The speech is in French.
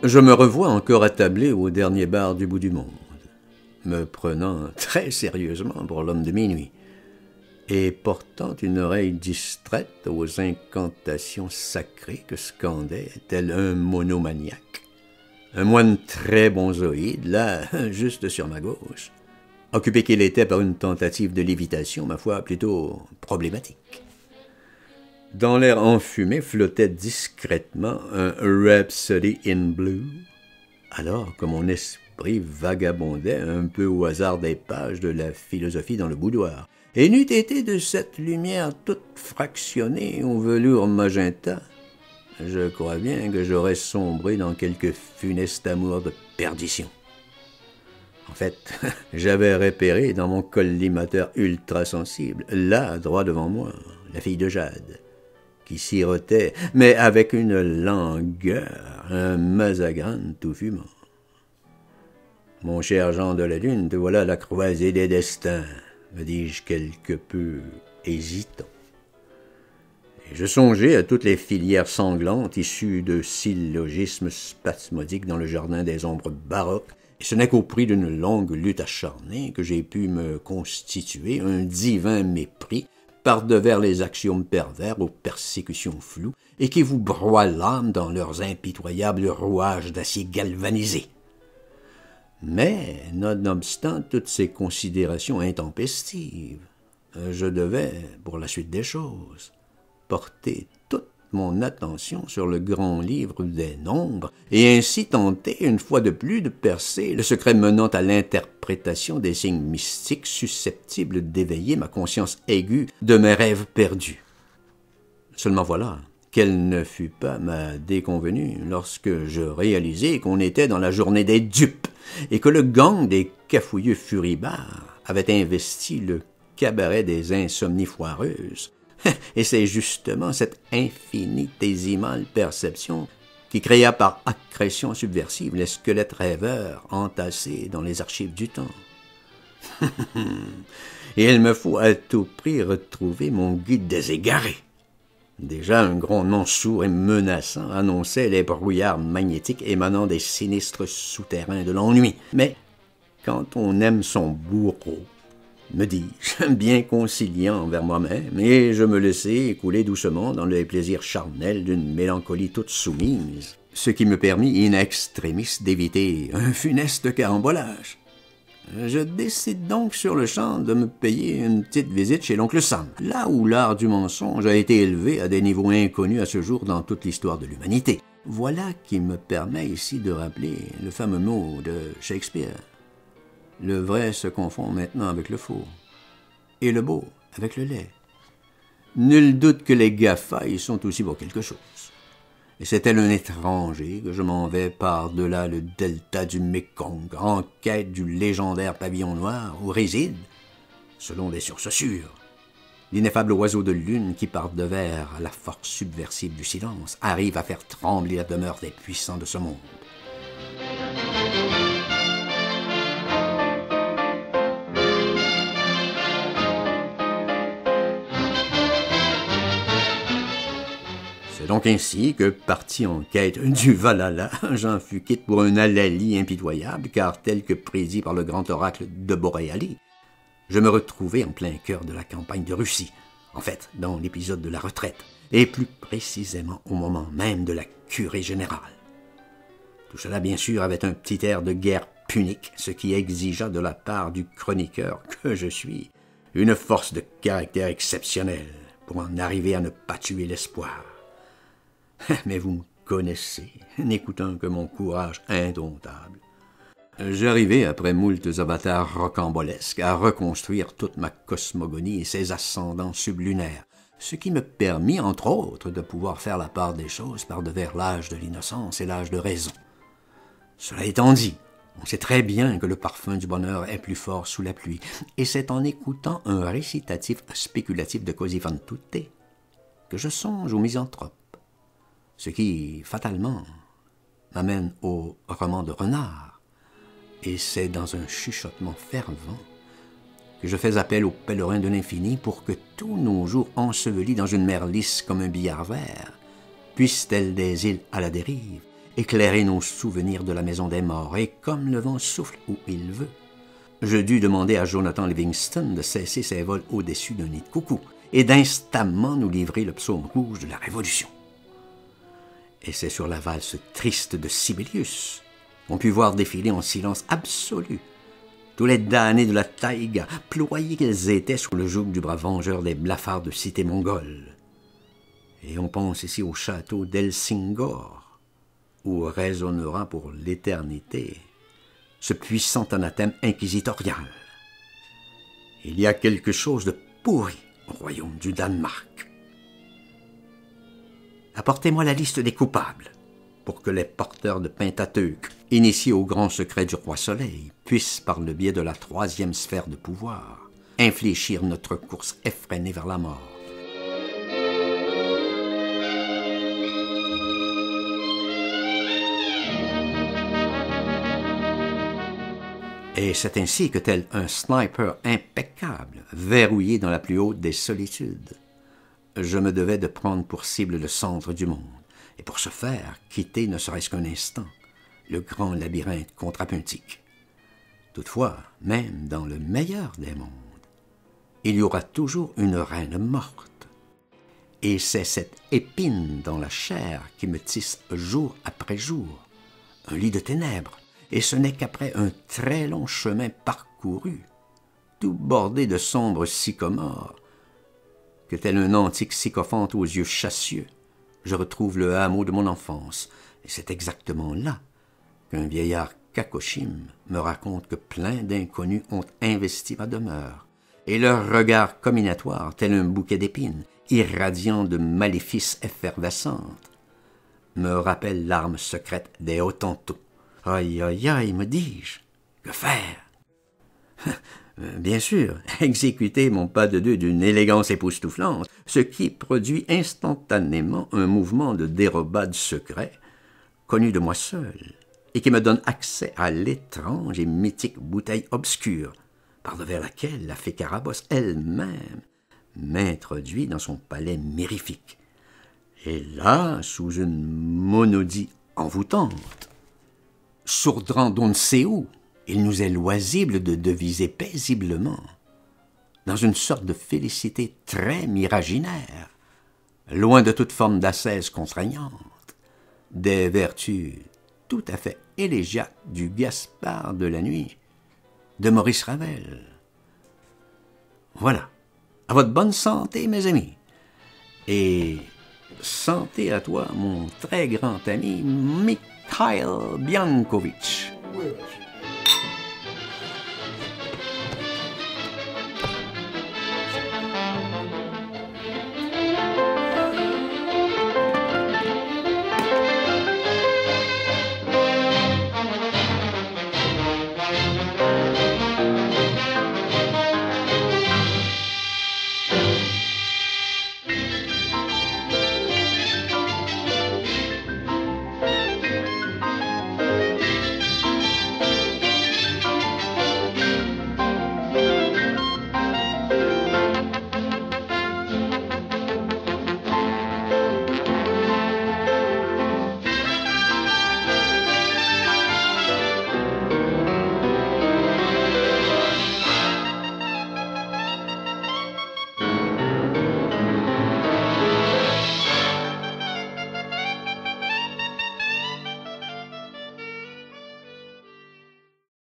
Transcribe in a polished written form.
Je me revois encore attablé au dernier bar du bout du monde, me prenant très sérieusement pour l'homme de minuit, et portant une oreille distraite aux incantations sacrées que scandait tel un monomaniaque. Un moine très bonzoïde, là, juste sur ma gauche, occupé qu'il était par une tentative de lévitation, ma foi, plutôt problématique. Dans l'air enfumé flottait discrètement un Rhapsody in Blue, alors que mon esprit vagabondait un peu au hasard des pages de la philosophie dans le boudoir, et n'eût été de cette lumière toute fractionnée au velours magenta, je crois bien que j'aurais sombré dans quelque funeste amour de perdition. En fait, j'avais repéré dans mon collimateur ultra-sensible, là, droit devant moi, la fille de Jade, qui sirotait, mais avec une langueur, un mazagran tout fumant. Mon cher Jean de la Lune, te voilà à la croisée des destins, me dis-je quelque peu hésitant. Et je songeais à toutes les filières sanglantes issues de syllogismes spasmodiques dans le jardin des ombres baroques, et ce n'est qu'au prix d'une longue lutte acharnée que j'ai pu me constituer un divin mépris par-devers les axiomes pervers aux persécutions floues et qui vous broient l'âme dans leurs impitoyables rouages d'acier galvanisé. Mais, nonobstant toutes ces considérations intempestives, je devais, pour la suite des choses, porter toute mon attention sur le grand livre des nombres et ainsi tenter une fois de plus de percer le secret menant à l'interprétation des signes mystiques susceptibles d'éveiller ma conscience aiguë de mes rêves perdus. Seulement voilà, quelle ne fut pas ma déconvenue lorsque je réalisai qu'on était dans la journée des dupes et que le gang des cafouilleux furibards avait investi le cabaret des insomnies foireuses. Et c'est justement cette infinitésimale perception qui créa par accrétion subversive les squelettes rêveurs entassés dans les archives du temps. Et il me faut à tout prix retrouver mon guide des égarés. Déjà, un grondement sourd et menaçant annonçait les brouillards magnétiques émanant des sinistres souterrains de l'ennui. Mais quand on aime son bourreau, me dis-je, bien conciliant envers moi-même, et je me laissai écouler doucement dans les plaisirs charnels d'une mélancolie toute soumise, ce qui me permit in extremis d'éviter un funeste carambolage. Je décide donc sur le champ de me payer une petite visite chez l'oncle Sam, là où l'art du mensonge a été élevé à des niveaux inconnus à ce jour dans toute l'histoire de l'humanité. Voilà qui me permet ici de rappeler le fameux mot de Shakespeare. Le vrai se confond maintenant avec le faux, et le beau avec le laid. Nul doute que les GAFA y sont aussi pour quelque chose. Et c'est tel un étranger que je m'en vais par-delà le delta du Mékong, en quête du légendaire pavillon noir où réside, selon les sources sûres, l'ineffable oiseau de lune qui, par devers la force subversive du silence, arrive à faire trembler la demeure des puissants de ce monde. C'est donc ainsi que, parti en quête du Valhalla, j'en fus quitte pour un Alali impitoyable, car tel que prédit par le grand oracle de Boréali, je me retrouvai en plein cœur de la campagne de Russie, en fait, dans l'épisode de la retraite, et plus précisément au moment même de la curée générale. Tout cela, bien sûr, avait un petit air de guerre punique, ce qui exigea de la part du chroniqueur que je suis une force de caractère exceptionnelle pour en arriver à ne pas tuer l'espoir. Mais vous me connaissez, n'écoutant que mon courage indomptable. J'arrivai, après moultes avatars rocambolesques, à reconstruire toute ma cosmogonie et ses ascendants sublunaires, ce qui me permit, entre autres, de pouvoir faire la part des choses par-devers l'âge de l'innocence et l'âge de raison. Cela étant dit, on sait très bien que le parfum du bonheur est plus fort sous la pluie, et c'est en écoutant un récitatif spéculatif de Cosi fan tutte que je songe aux misanthropes. Ce qui, fatalement, m'amène au roman de Renard, et c'est dans un chuchotement fervent que je fais appel aux pèlerins de l'infini pour que tous nos jours ensevelis dans une mer lisse comme un billard vert puissent, tels des îles à la dérive, éclairer nos souvenirs de la maison des morts, et comme le vent souffle où il veut, je dus demander à Jonathan Livingston de cesser ses vols au-dessus d'un nid de coucou et d'instamment nous livrer le psaume rouge de la Révolution. Et c'est sur la valse triste de Sibelius qu'on put voir défiler en silence absolu tous les damnés de la taïga, ployés qu'ils étaient sous le joug du bras vengeur des blafards de cité mongole. Et on pense ici au château d'Elsingor, où résonnera pour l'éternité ce puissant anathème inquisitorial. Il y a quelque chose de pourri au royaume du Danemark. Apportez-moi la liste des coupables, pour que les porteurs de Pentateuque, initiés au grand secret du roi Soleil, puissent, par le biais de la troisième sphère de pouvoir, infléchir notre course effrénée vers la mort. Et c'est ainsi que, tel un sniper impeccable, verrouillé dans la plus haute des solitudes, je me devais de prendre pour cible le centre du monde, et pour ce faire, quitter ne serait-ce qu'un instant le grand labyrinthe contrapuntique. Toutefois, même dans le meilleur des mondes, il y aura toujours une reine morte. Et c'est cette épine dans la chair qui me tisse jour après jour un lit de ténèbres, et ce n'est qu'après un très long chemin parcouru, tout bordé de sombres sycomores, que tel un antique sycophante aux yeux chassieux, je retrouve le hameau de mon enfance, et c'est exactement là qu'un vieillard Kakoshim me raconte que plein d'inconnus ont investi ma demeure, et leur regard combinatoire, tel un bouquet d'épines, irradiant de maléfices effervescentes, me rappelle l'arme secrète des Hottentots. Aïe, aïe, aïe, me dis-je, que faire? Bien sûr, exécuter mon pas de deux d'une élégance époustouflante, ce qui produit instantanément un mouvement de dérobade secret, connu de moi seul, et qui me donne accès à l'étrange et mythique bouteille obscure, par devers laquelle la fée Carabosse elle-même m'introduit dans son palais mirifique. Et là, sous une monodie envoûtante, sourdrant d'on ne sait où, il nous est loisible de deviser paisiblement, dans une sorte de félicité très miraginaire, loin de toute forme d'ascèse contraignante, des vertus tout à fait élégiaques du Gaspard de la nuit, de Maurice Ravel. Voilà, à votre bonne santé, mes amis, et santé à toi, mon très grand ami Mikhail Biankovitch. Oui, monsieur.